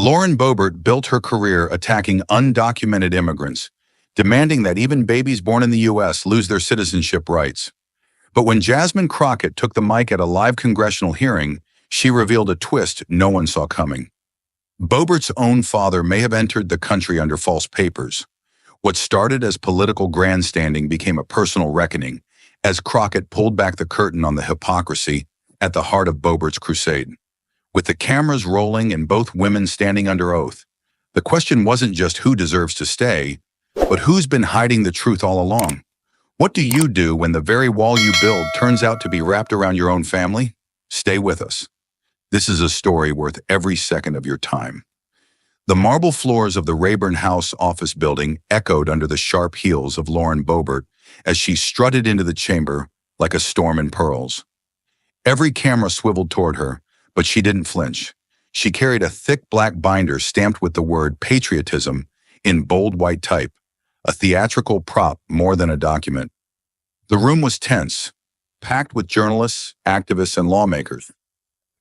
Lauren Boebert built her career attacking undocumented immigrants, demanding that even babies born in the U.S. lose their citizenship rights. But when Jasmine Crockett took the mic at a live congressional hearing, she revealed a twist no one saw coming. Boebert's own father may have entered the country under false papers. What started as political grandstanding became a personal reckoning as Crockett pulled back the curtain on the hypocrisy at the heart of Boebert's crusade. With the cameras rolling and both women standing under oath, the question wasn't just who deserves to stay, but who's been hiding the truth all along. What do you do when the very wall you build turns out to be wrapped around your own family? Stay with us. This is a story worth every second of your time. The marble floors of the Rayburn House office building echoed under the sharp heels of Lauren Boebert as she strutted into the chamber like a storm in pearls. Every camera swiveled toward her, but she didn't flinch. She carried a thick black binder stamped with the word patriotism in bold white type, a theatrical prop more than a document. The room was tense, packed with journalists, activists, and lawmakers.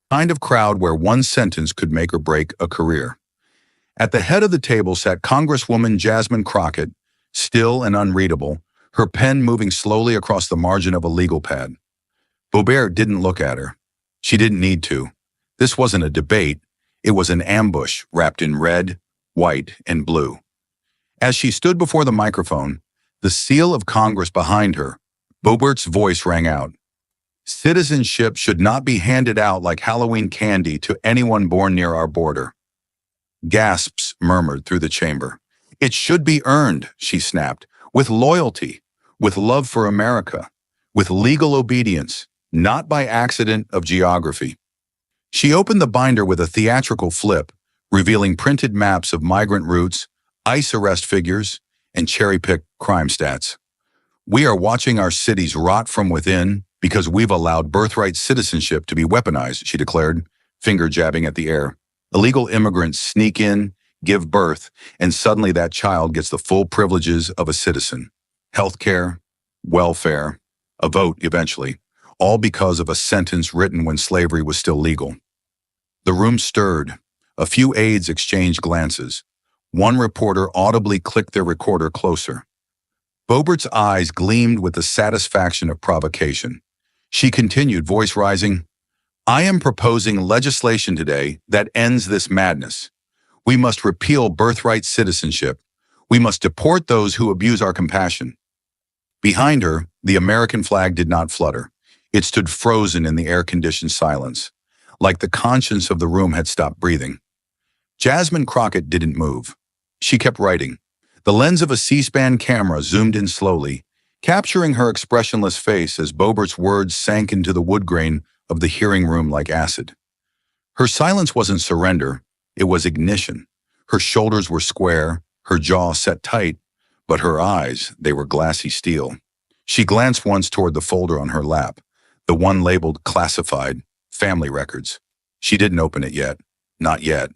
The kind of crowd where one sentence could make or break a career. At the head of the table sat Congresswoman Jasmine Crockett, still and unreadable, her pen moving slowly across the margin of a legal pad. Boebert didn't look at her. She didn't need to. This wasn't a debate. It was an ambush wrapped in red, white, and blue. As she stood before the microphone, the seal of Congress behind her, Boebert's voice rang out. Citizenship should not be handed out like Halloween candy to anyone born near our border. Gasps murmured through the chamber. It should be earned, she snapped, with loyalty, with love for America, with legal obedience, not by accident of geography. She opened the binder with a theatrical flip, revealing printed maps of migrant routes, ICE arrest figures, and cherry-picked crime stats. We are watching our cities rot from within because we've allowed birthright citizenship to be weaponized, she declared, finger jabbing at the air. Illegal immigrants sneak in, give birth, and suddenly that child gets the full privileges of a citizen. Healthcare, welfare, a vote eventually, all because of a sentence written when slavery was still legal. The room stirred. A few aides exchanged glances. One reporter audibly clicked their recorder closer. Boebert's eyes gleamed with the satisfaction of provocation. She continued, voice rising, I am proposing legislation today that ends this madness. We must repeal birthright citizenship. We must deport those who abuse our compassion. Behind her, the American flag did not flutter. It stood frozen in the air-conditioned silence, like the conscience of the room had stopped breathing. Jasmine Crockett didn't move. She kept writing. The lens of a C-SPAN camera zoomed in slowly, capturing her expressionless face as Boebert's words sank into the wood grain of the hearing room like acid. Her silence wasn't surrender, it was ignition. Her shoulders were square, her jaw set tight, but her eyes, they were glassy steel. She glanced once toward the folder on her lap, the one labeled classified, family records. She didn't open it yet. Not yet.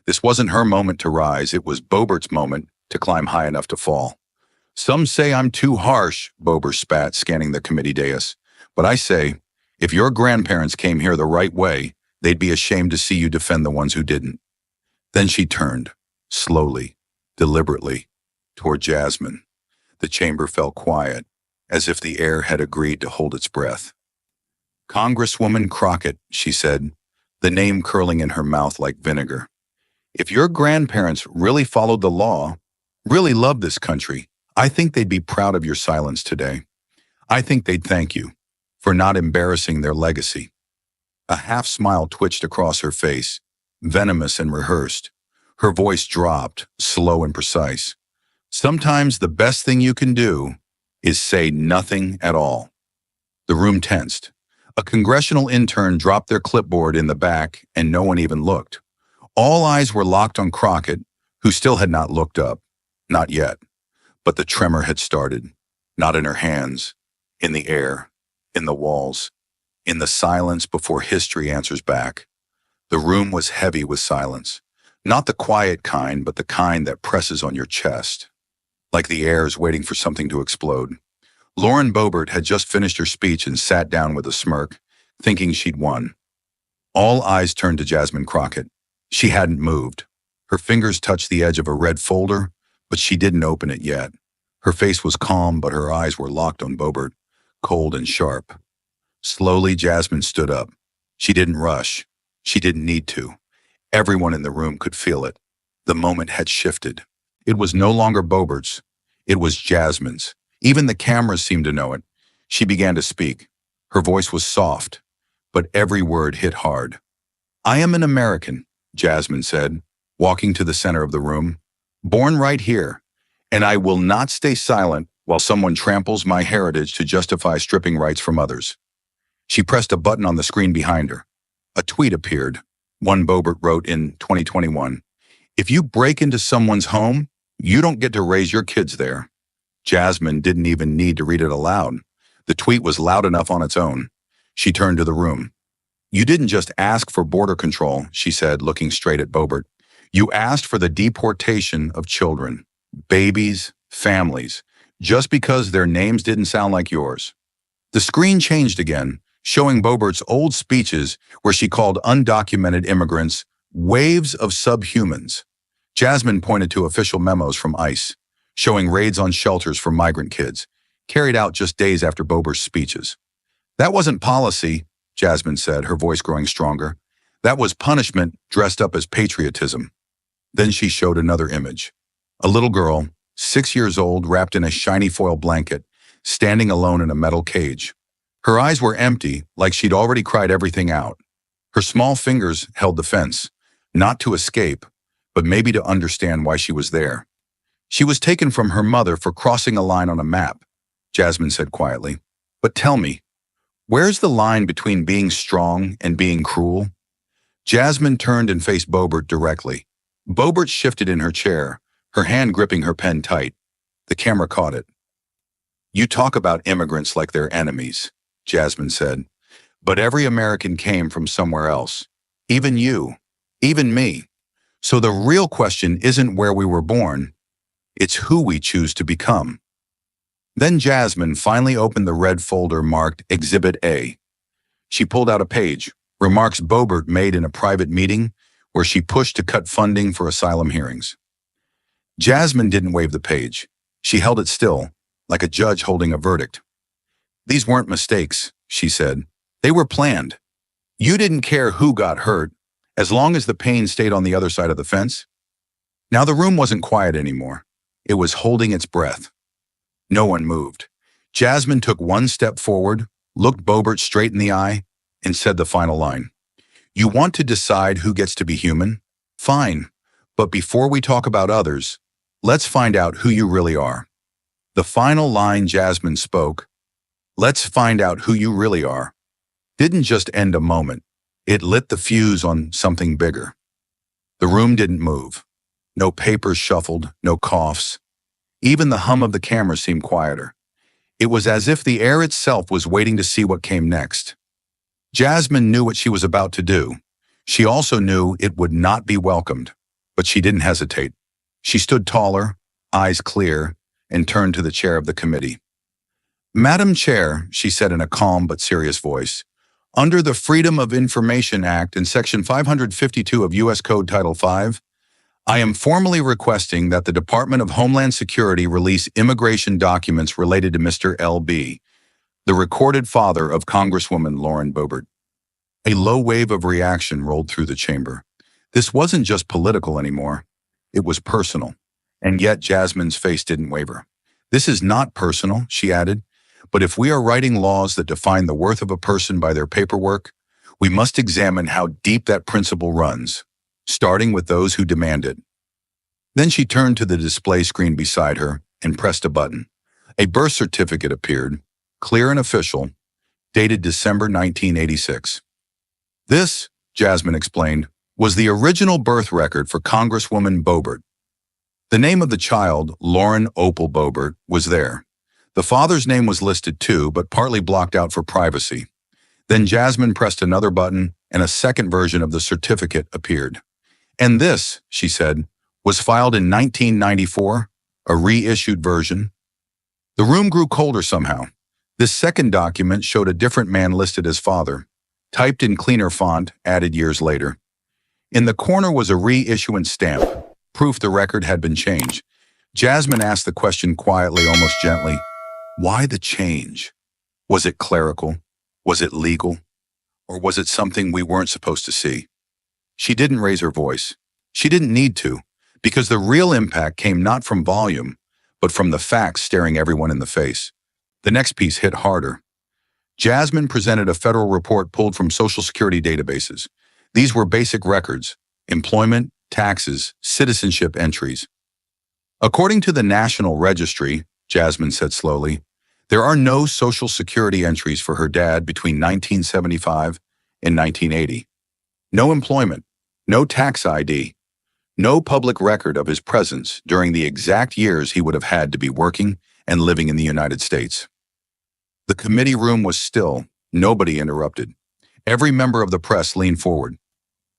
This wasn't her moment to rise, it was Boebert's moment to climb high enough to fall. Some say I'm too harsh, Boebert spat, scanning the committee dais. But I say, if your grandparents came here the right way, they'd be ashamed to see you defend the ones who didn't. Then she turned, slowly, deliberately, toward Jasmine. The chamber fell quiet, as if the air had agreed to hold its breath. Congresswoman Crockett, she said, the name curling in her mouth like vinegar. If your grandparents really followed the law, really loved this country, I think they'd be proud of your silence today. I think they'd thank you for not embarrassing their legacy. A half smile twitched across her face, venomous and rehearsed. Her voice dropped, slow and precise. Sometimes the best thing you can do is say nothing at all. The room tensed. A congressional intern dropped their clipboard in the back, and no one even looked. All eyes were locked on Crockett, who still had not looked up. Not yet. But the tremor had started. Not in her hands, in the air, in the walls, in the silence before history answers back. The room was heavy with silence. Not the quiet kind, but the kind that presses on your chest. Like the air is waiting for something to explode. Lauren Boebert had just finished her speech and sat down with a smirk, thinking she'd won. All eyes turned to Jasmine Crockett. She hadn't moved. Her fingers touched the edge of a red folder, but she didn't open it yet. Her face was calm, but her eyes were locked on Boebert, cold and sharp. Slowly, Jasmine stood up. She didn't rush. She didn't need to. Everyone in the room could feel it. The moment had shifted. It was no longer Boebert's. It was Jasmine's. Even the cameras seemed to know it. She began to speak. Her voice was soft, but every word hit hard. "I am an American," Jasmine said, walking to the center of the room. "Born right here, and I will not stay silent while someone tramples my heritage to justify stripping rights from others." She pressed a button on the screen behind her. A tweet appeared. One Boebert wrote in 2021, "If you break into someone's home, you don't get to raise your kids there." Jasmine didn't even need to read it aloud. The tweet was loud enough on its own. She turned to the room. "You didn't just ask for border control," she said, looking straight at Boebert. "You asked for the deportation of children, babies, families, just because their names didn't sound like yours." The screen changed again, showing Boebert's old speeches where she called undocumented immigrants waves of subhumans. Jasmine pointed to official memos from ICE, showing raids on shelters for migrant kids, carried out just days after Boebert's speeches. "That wasn't policy," Jasmine said, her voice growing stronger. "That was punishment dressed up as patriotism." Then she showed another image. A little girl, 6 years old, wrapped in a shiny foil blanket, standing alone in a metal cage. Her eyes were empty, like she'd already cried everything out. Her small fingers held the fence, not to escape, but maybe to understand why she was there. "She was taken from her mother for crossing a line on a map," Jasmine said quietly. "But tell me, where's the line between being strong and being cruel?" Jasmine turned and faced Boebert directly. Boebert shifted in her chair, her hand gripping her pen tight. The camera caught it. "You talk about immigrants like they're enemies," Jasmine said. "But every American came from somewhere else. Even you. Even me. So the real question isn't where we were born. It's who we choose to become." Then Jasmine finally opened the red folder marked Exhibit A. She pulled out a page, remarks Boebert made in a private meeting where she pushed to cut funding for asylum hearings. Jasmine didn't wave the page. She held it still, like a judge holding a verdict. "These weren't mistakes," she said. "They were planned. You didn't care who got hurt, as long as the pain stayed on the other side of the fence." Now the room wasn't quiet anymore. It was holding its breath. No one moved. Jasmine took one step forward, looked Boebert straight in the eye, and said the final line. "You want to decide who gets to be human? Fine. But before we talk about others, let's find out who you really are." The final line Jasmine spoke, "Let's find out who you really are," didn't just end a moment. It lit the fuse on something bigger. The room didn't move. No papers shuffled, no coughs. Even the hum of the camera seemed quieter. It was as if the air itself was waiting to see what came next. Jasmine knew what she was about to do. She also knew it would not be welcomed, but she didn't hesitate. She stood taller, eyes clear, and turned to the chair of the committee. "Madam Chair," she said in a calm but serious voice, "under the Freedom of Information Act and Section 552 of U.S. Code Title V, I am formally requesting that the Department of Homeland Security release immigration documents related to Mr. L.B., the recorded father of Congresswoman Lauren Boebert." A low wave of reaction rolled through the chamber. This wasn't just political anymore. It was personal. And yet Jasmine's face didn't waver. "This is not personal," she added, "but if we are writing laws that define the worth of a person by their paperwork, we must examine how deep that principle runs, starting with those who demand it." Then she turned to the display screen beside her and pressed a button. A birth certificate appeared, clear and official, dated December 1986. "This," Jasmine explained, "was the original birth record for Congresswoman Boebert." The name of the child, Lauren Opal Boebert, was there. The father's name was listed too, but partly blocked out for privacy. Then Jasmine pressed another button, and a second version of the certificate appeared. "And this," she said, "was filed in 1994, a reissued version." The room grew colder somehow. This second document showed a different man listed as father, typed in cleaner font, added years later. In the corner was a reissuance stamp, proof the record had been changed. Jasmine asked the question quietly, almost gently. Why the change? Was it clerical? Was it legal? Or was it something we weren't supposed to see? She didn't raise her voice. She didn't need to, because the real impact came not from volume, but from the facts staring everyone in the face. The next piece hit harder. Jasmine presented a federal report pulled from Social Security databases. These were basic records: employment, taxes, citizenship entries. According to the National Registry, Jasmine said slowly, there are no Social Security entries for her dad between 1975 and 1980. No employment, no tax ID, no public record of his presence during the exact years he would have had to be working and living in the United States. The committee room was still. Nobody interrupted. Every member of the press leaned forward.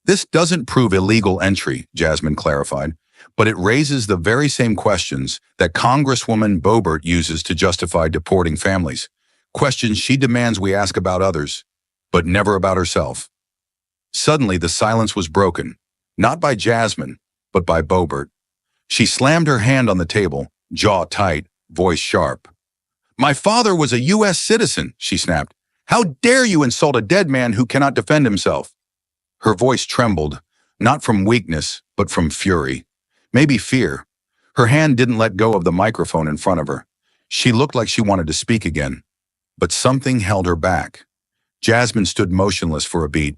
This doesn't prove illegal entry, Jasmine clarified, but it raises the very same questions that Congresswoman Boebert uses to justify deporting families. Questions she demands we ask about others, but never about herself. Suddenly, the silence was broken, not by Jasmine, but by Boebert. She slammed her hand on the table, jaw tight, voice sharp. My father was a U.S. citizen, she snapped. How dare you insult a dead man who cannot defend himself? Her voice trembled, not from weakness, but from fury. Maybe fear. Her hand didn't let go of the microphone in front of her. She looked like she wanted to speak again, but something held her back. Jasmine stood motionless for a beat.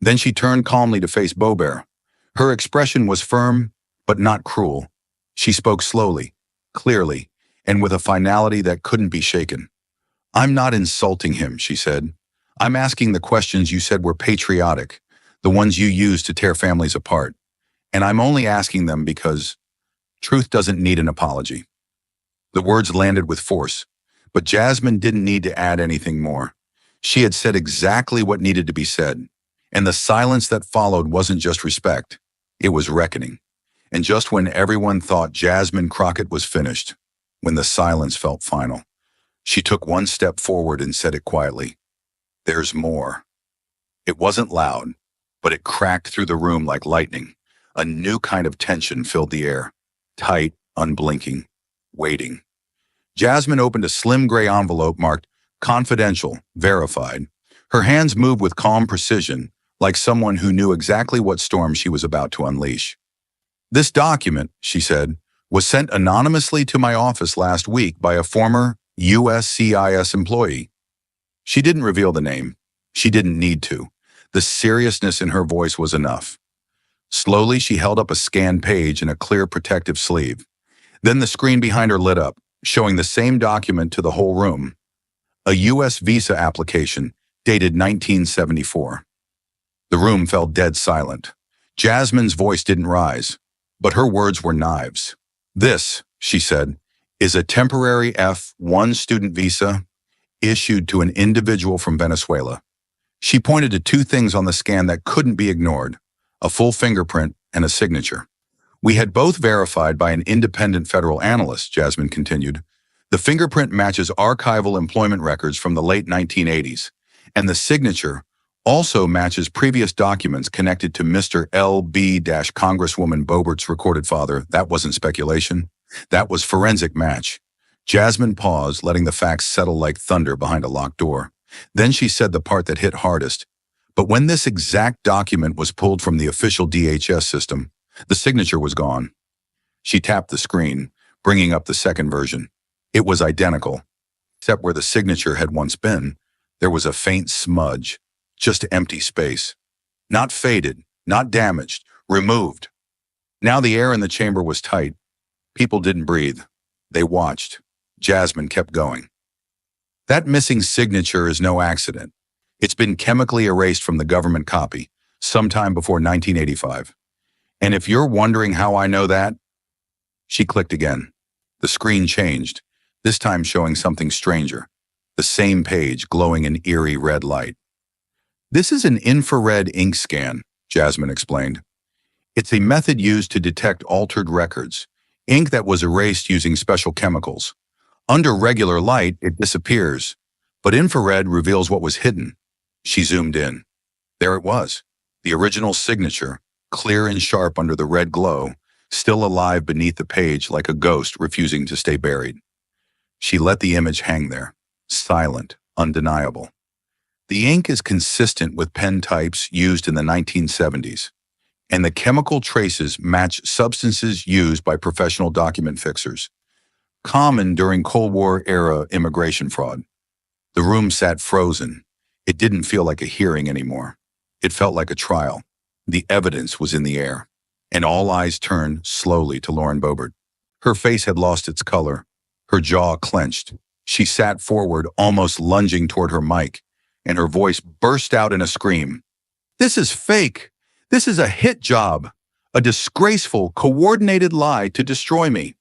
Then she turned calmly to face Boebert. Her expression was firm, but not cruel. She spoke slowly, clearly, and with a finality that couldn't be shaken. I'm not insulting him, she said. I'm asking the questions you said were patriotic, the ones you used to tear families apart. And I'm only asking them because truth doesn't need an apology. The words landed with force, but Jasmine didn't need to add anything more. She had said exactly what needed to be said, and the silence that followed wasn't just respect, it was reckoning. And just when everyone thought Jasmine Crockett was finished, when the silence felt final, she took one step forward and said it quietly. There's more. It wasn't loud, but it cracked through the room like lightning. A new kind of tension filled the air, tight, unblinking, waiting. Jasmine opened a slim gray envelope marked confidential, verified. Her hands moved with calm precision, like someone who knew exactly what storm she was about to unleash. This document, she said, was sent anonymously to my office last week by a former USCIS employee. She didn't reveal the name. She didn't need to. The seriousness in her voice was enough. Slowly, she held up a scanned page in a clear protective sleeve. Then the screen behind her lit up, showing the same document to the whole room. A U.S. visa application, dated 1974. The room fell dead silent. Jasmine's voice didn't rise, but her words were knives. This, she said, is a temporary F-1 student visa issued to an individual from Venezuela. She pointed to two things on the scan that couldn't be ignored: a full fingerprint and a signature. We had both verified by an independent federal analyst, Jasmine continued. The fingerprint matches archival employment records from the late 1980s, and the signature also matches previous documents connected to Mr. L.B.-Congresswoman Boebert's recorded father. That wasn't speculation. That was forensic match. Jasmine paused, letting the facts settle like thunder behind a locked door. Then she said the part that hit hardest. But when this exact document was pulled from the official DHS system, the signature was gone. She tapped the screen, bringing up the second version. It was identical, except where the signature had once been, there was a faint smudge, just empty space. Not faded, not damaged, removed. Now the air in the chamber was tight. People didn't breathe. They watched. Jasmine kept going. That missing signature is no accident. It's been chemically erased from the government copy, sometime before 1985. And if you're wondering how I know that, she clicked again. The screen changed, this time showing something stranger. The same page glowing in eerie red light. This is an infrared ink scan, Jasmine explained. It's a method used to detect altered records, ink that was erased using special chemicals. Under regular light, it disappears, but infrared reveals what was hidden. She zoomed in. There it was, the original signature, clear and sharp under the red glow, still alive beneath the page like a ghost refusing to stay buried. She let the image hang there, silent, undeniable. The ink is consistent with pen types used in the 1970s, and the chemical traces match substances used by professional document fixers, common during Cold War-era immigration fraud. The room sat frozen. It didn't feel like a hearing anymore. It felt like a trial. The evidence was in the air, and all eyes turned slowly to Lauren Boebert. Her face had lost its color. Her jaw clenched. She sat forward, almost lunging toward her mic, and her voice burst out in a scream. "This is fake! This is a hit job! A disgraceful, coordinated lie to destroy me!"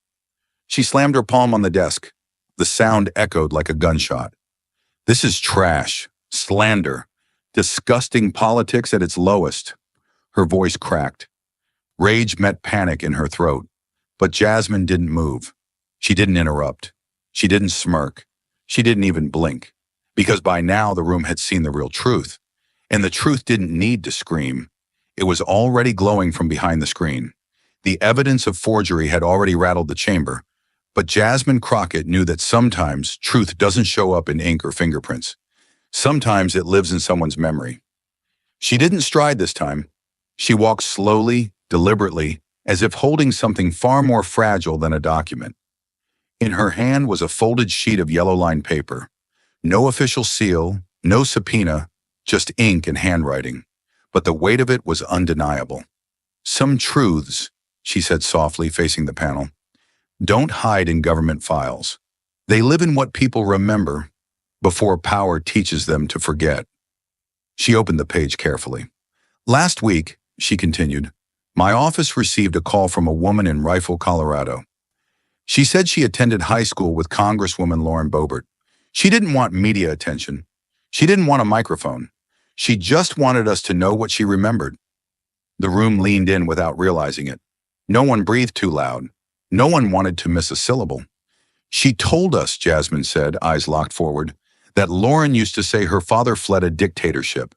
She slammed her palm on the desk. The sound echoed like a gunshot. "This is trash, slander, disgusting politics at its lowest." Her voice cracked. Rage met panic in her throat, but Jasmine didn't move. She didn't interrupt. She didn't smirk. She didn't even blink, because by now the room had seen the real truth, and the truth didn't need to scream. It was already glowing from behind the screen. The evidence of forgery had already rattled the chamber, but Jasmine Crockett knew that sometimes truth doesn't show up in ink or fingerprints. Sometimes it lives in someone's memory. She didn't stride this time. She walked slowly, deliberately, as if holding something far more fragile than a document. In her hand was a folded sheet of yellow-lined paper. No official seal, no subpoena, just ink and handwriting. But the weight of it was undeniable. "Some truths," she said softly, facing the panel, "don't hide in government files. They live in what people remember before power teaches them to forget." She opened the page carefully. "Last week," she continued, "my office received a call from a woman in Rifle, Colorado. She said she attended high school with Congresswoman Lauren Boebert. She didn't want media attention. She didn't want a microphone. She just wanted us to know what she remembered." The room leaned in without realizing it. No one breathed too loud. No one wanted to miss a syllable. "She told us," Jasmine said, eyes locked forward, "that Lauren used to say her father fled a dictatorship,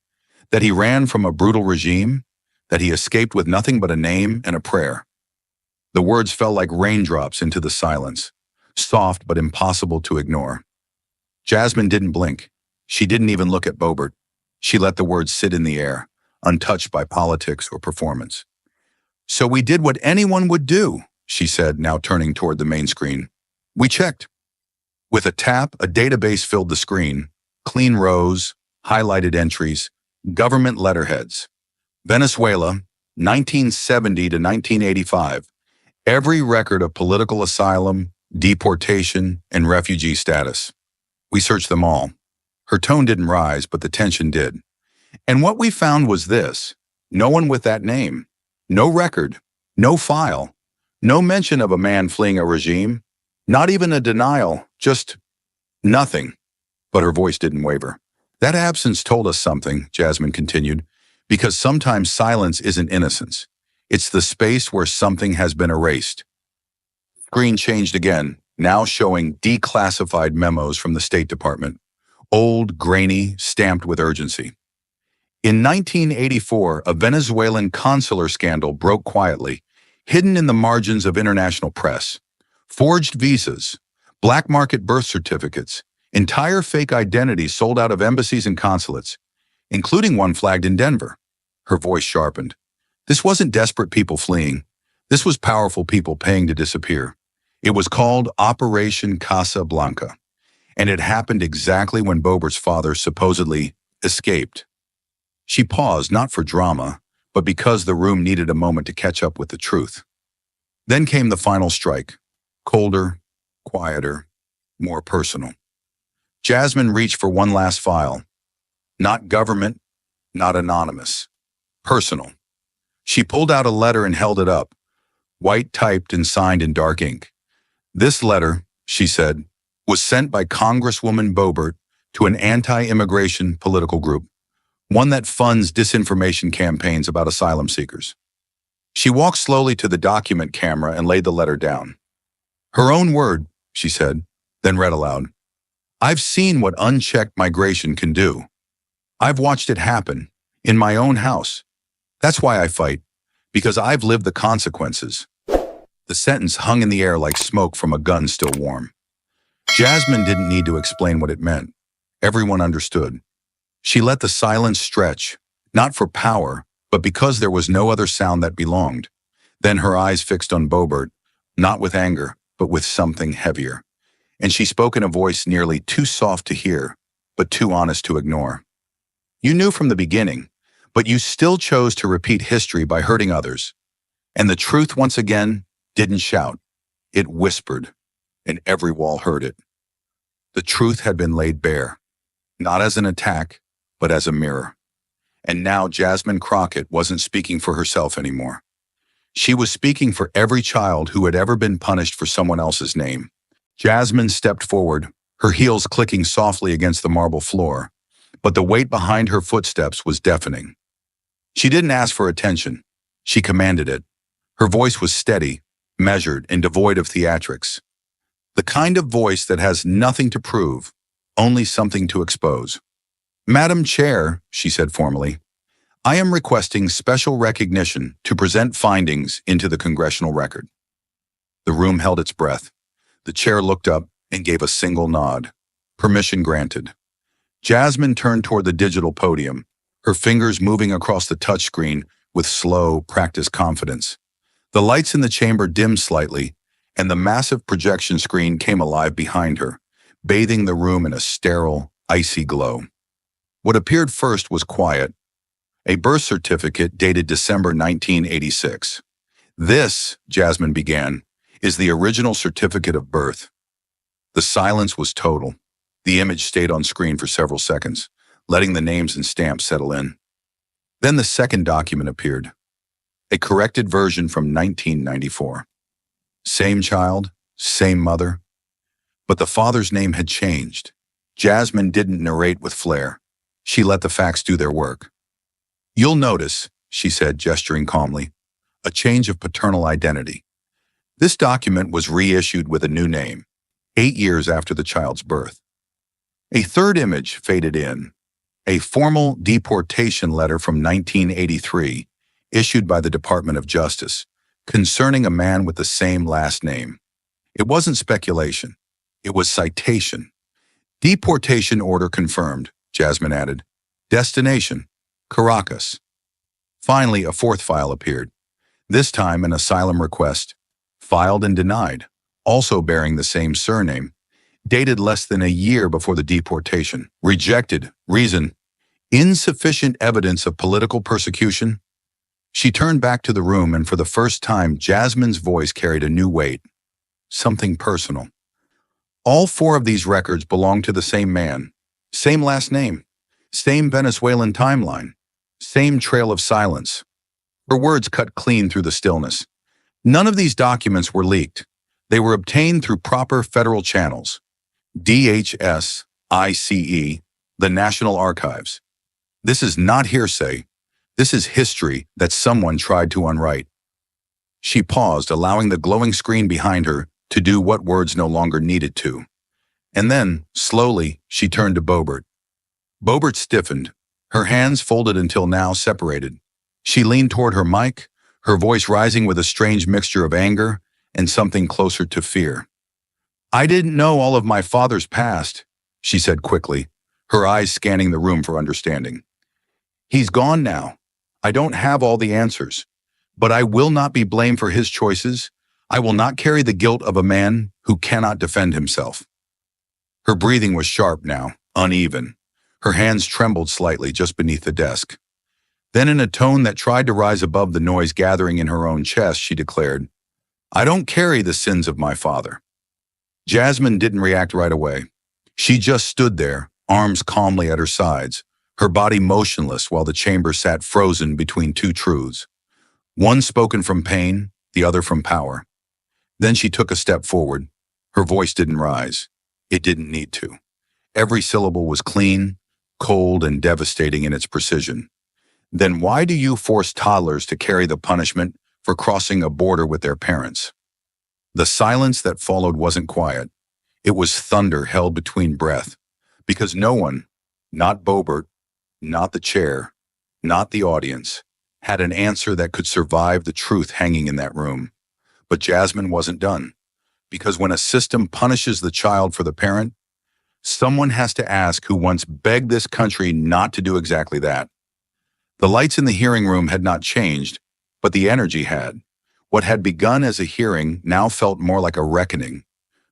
that he ran from a brutal regime, that he escaped with nothing but a name and a prayer." The words fell like raindrops into the silence, soft but impossible to ignore. Jasmine didn't blink. She didn't even look at Boebert. She let the words sit in the air, untouched by politics or performance. "So we did what anyone would do," she said, now turning toward the main screen. "We checked." With a tap, a database filled the screen. Clean rows, highlighted entries, government letterheads. Venezuela, 1970 to 1985. Every record of political asylum, deportation, and refugee status. "We searched them all." Her tone didn't rise, but the tension did. "And what we found was this: no one with that name. No record. No file. No mention of a man fleeing a regime. Not even a denial. Just nothing." But her voice didn't waver. "That absence told us something," Jasmine continued, "because sometimes silence isn't innocence. It's the space where something has been erased." Screen changed again, now showing declassified memos from the State Department. Old, grainy, stamped with urgency. In 1984, a Venezuelan consular scandal broke quietly, hidden in the margins of international press. Forged visas, black market birth certificates, entire fake identities sold out of embassies and consulates, including one flagged in Denver. Her voice sharpened. This wasn't desperate people fleeing. This was powerful people paying to disappear. It was called Operation Casa Blanca, and it happened exactly when Boebert's father supposedly escaped. She paused, not for drama, but because the room needed a moment to catch up with the truth. Then came the final strike. Colder, quieter, more personal. Jasmine reached for one last file. Not government, not anonymous. Personal. She pulled out a letter and held it up, white typed and signed in dark ink. "This letter," she said, "was sent by Congresswoman Boebert to an anti-immigration political group, one that funds disinformation campaigns about asylum seekers." She walked slowly to the document camera and laid the letter down. Her own word, she said, then read aloud. "I've seen what unchecked migration can do. I've watched it happen, in my own house. That's why I fight, Because I've lived the consequences." The sentence hung in the air like smoke from a gun still warm. Jasmine didn't need to explain what it meant. Everyone understood. She let the silence stretch, not for power, but because there was no other sound that belonged. Then her eyes fixed on Boebert, not with anger, but with something heavier. And she spoke in a voice nearly too soft to hear, but too honest to ignore. "You knew from the beginning, but you still chose to repeat history by hurting others. And the truth, once again, didn't shout. It whispered, and every wall heard it. The truth had been laid bare, not as an attack, but as a mirror. And now Jasmine Crockett wasn't speaking for herself anymore. She was speaking for every child who had ever been punished for someone else's name. Jasmine stepped forward, her heels clicking softly against the marble floor, but the weight behind her footsteps was deafening. She didn't ask for attention. She commanded it. Her voice was steady, measured, and devoid of theatrics. The kind of voice that has nothing to prove, only something to expose. "Madam Chair," she said formally, "I am requesting special recognition to present findings into the congressional record." The room held its breath. The chair looked up and gave a single nod. Permission granted. Jasmine turned toward the digital podium, her fingers moving across the touchscreen with slow, practiced confidence. The lights in the chamber dimmed slightly, and the massive projection screen came alive behind her, bathing the room in a sterile, icy glow. What appeared first was quiet. A birth certificate dated December 1986. "This," Jasmine began, "is the original certificate of birth." The silence was total. The image stayed on screen for several seconds, letting the names and stamps settle in. Then the second document appeared. A corrected version from 1994. Same child, same mother. But the father's name had changed. Jasmine didn't narrate with flair. She let the facts do their work. "You'll notice," she said, gesturing calmly, "a change of paternal identity. This document was reissued with a new name, 8 years after the child's birth." A third image faded in. A formal deportation letter from 1983, issued by the Department of Justice, concerning a man with the same last name. It wasn't speculation. It was citation. "Deportation order confirmed," Jasmine added. "Destination, Caracas." Finally, a fourth file appeared. This time an asylum request, filed and denied, also bearing the same surname, dated less than a year before the deportation. Rejected. Reason: insufficient evidence of political persecution. She turned back to the room, and for the first time, Jasmine's voice carried a new weight. Something personal. All 4 of these records belong to the same man. Same last name. Same Venezuelan timeline. Same trail of silence. Her words cut clean through the stillness. None of these documents were leaked. They were obtained through proper federal channels. DHS, ICE, the National Archives. This is not hearsay. This is history that someone tried to unwrite. She paused, allowing the glowing screen behind her to do what words no longer needed to. And then, slowly, she turned to Boebert. Boebert stiffened, her hands folded until now separated. She leaned toward her mic, her voice rising with a strange mixture of anger and something closer to fear. "I didn't know all of my father's past," she said quickly, her eyes scanning the room for understanding. "He's gone now. I don't have all the answers, but I will not be blamed for his choices. I will not carry the guilt of a man who cannot defend himself." Her breathing was sharp now, uneven. Her hands trembled slightly just beneath the desk. Then, in a tone that tried to rise above the noise gathering in her own chest, she declared, "I don't carry the sins of my father." Jasmine didn't react right away. She just stood there, arms calmly at her sides, her body motionless while the chamber sat frozen between 2 truths. One spoken from pain, the other from power. Then she took a step forward. Her voice didn't rise. It didn't need to. Every syllable was clean, cold, and devastating in its precision. "Then why do you force toddlers to carry the punishment for crossing a border with their parents?" The silence that followed wasn't quiet. It was thunder held between breath, because no one, not Boebert, not the chair, not the audience, had an answer that could survive the truth hanging in that room. But Jasmine wasn't done, because when a system punishes the child for the parent, someone has to ask who once begged this country not to do exactly that. The lights in the hearing room had not changed, but the energy had. What had begun as a hearing now felt more like a reckoning,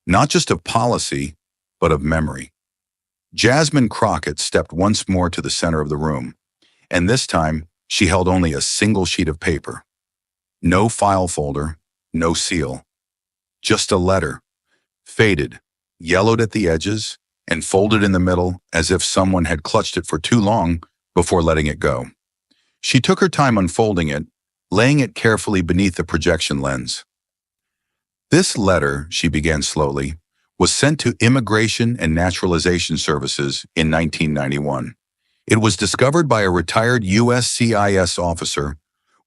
not just of policy, but of memory. Jasmine Crockett stepped once more to the center of the room, and this time she held only a single sheet of paper. No file folder, no seal. Just a letter, faded, yellowed at the edges, and folded in the middle as if someone had clutched it for too long before letting it go. She took her time unfolding it, laying it carefully beneath the projection lens. This letter, she began slowly, was sent to Immigration and Naturalization Services in 1991. It was discovered by a retired USCIS officer,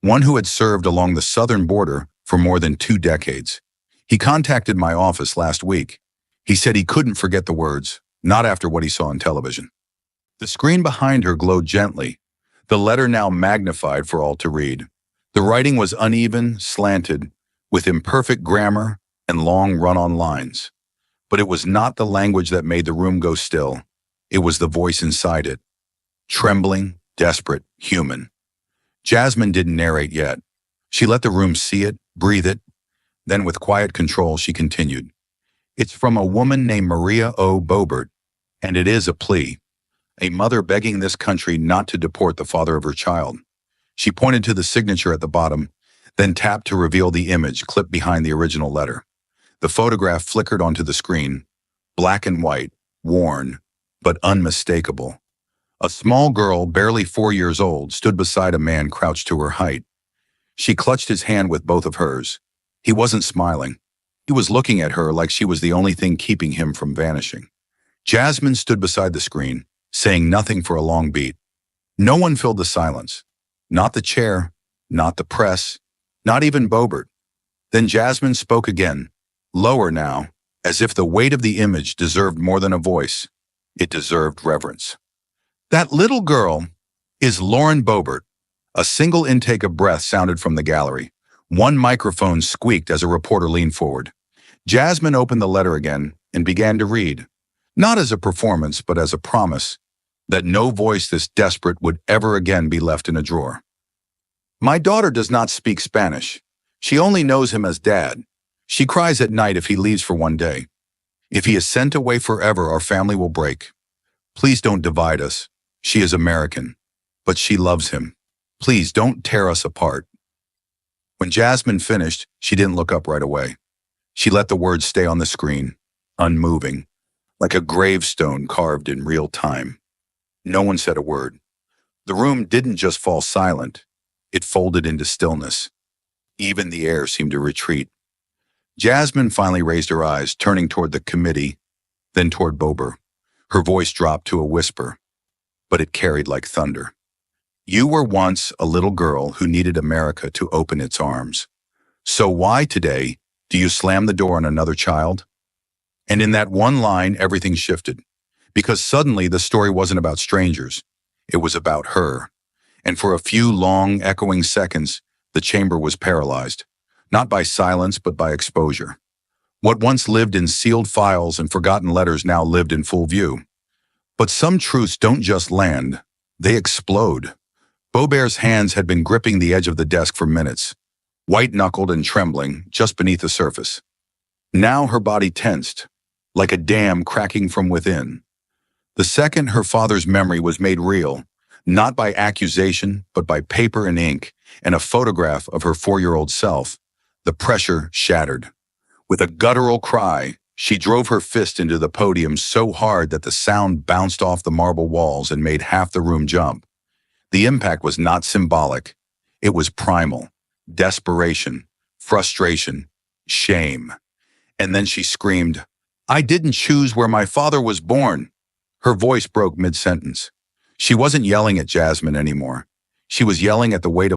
one who had served along the southern border for more than 2 decades. He contacted my office last week. He said he couldn't forget the words, not after what he saw on television. The screen behind her glowed gently, the letter now magnified for all to read. The writing was uneven, slanted, with imperfect grammar and long run-on lines. But it was not the language that made the room go still. It was the voice inside it. Trembling, desperate, human. Jasmine didn't narrate yet. She let the room see it, breathe it. Then with quiet control, she continued. It's from a woman named Maria O. Boebert, and it is a plea. A mother begging this country not to deport the father of her child. She pointed to the signature at the bottom, then tapped to reveal the image clipped behind the original letter. The photograph flickered onto the screen, black and white, worn, but unmistakable. A small girl, barely 4 years old, stood beside a man crouched to her height. She clutched his hand with both of hers. He wasn't smiling. He was looking at her like she was the only thing keeping him from vanishing. Jasmine stood beside the screen, saying nothing for a long beat. No one filled the silence. Not the chair, not the press, not even Boebert. Then Jasmine spoke again, lower now, as if the weight of the image deserved more than a voice. It deserved reverence. That little girl is Lauren Boebert. A single intake of breath sounded from the gallery. One microphone squeaked as a reporter leaned forward. Jasmine opened the letter again and began to read, not as a performance, but as a promise that no voice this desperate would ever again be left in a drawer. My daughter does not speak Spanish. She only knows him as Dad. She cries at night if he leaves for one day. If he is sent away forever, our family will break. Please don't divide us. She is American, but she loves him. Please don't tear us apart. When Jasmine finished, she didn't look up right away. She let the words stay on the screen, unmoving, like a gravestone carved in real time. No one said a word. The room didn't just fall silent. It folded into stillness. Even the air seemed to retreat. Jasmine finally raised her eyes, turning toward the committee, then toward Boebert. Her voice dropped to a whisper, but it carried like thunder. You were once a little girl who needed America to open its arms. So why today do you slam the door on another child? And in that one line, everything shifted. Because suddenly the story wasn't about strangers. It was about her. And for a few long, echoing seconds, the chamber was paralyzed. Not by silence, but by exposure. What once lived in sealed files and forgotten letters now lived in full view. But some truths don't just land, they explode. Boebert's hands had been gripping the edge of the desk for minutes, white-knuckled and trembling just beneath the surface. Now her body tensed, like a dam cracking from within. The second her father's memory was made real, not by accusation, but by paper and ink, and a photograph of her 4-year-old self, the pressure shattered. With a guttural cry, she drove her fist into the podium so hard that the sound bounced off the marble walls and made half the room jump. The impact was not symbolic. It was primal. Desperation, frustration, shame. And then she screamed, I didn't choose where my father was born. Her voice broke mid-sentence. She wasn't yelling at Jasmine anymore. She was yelling at the weight of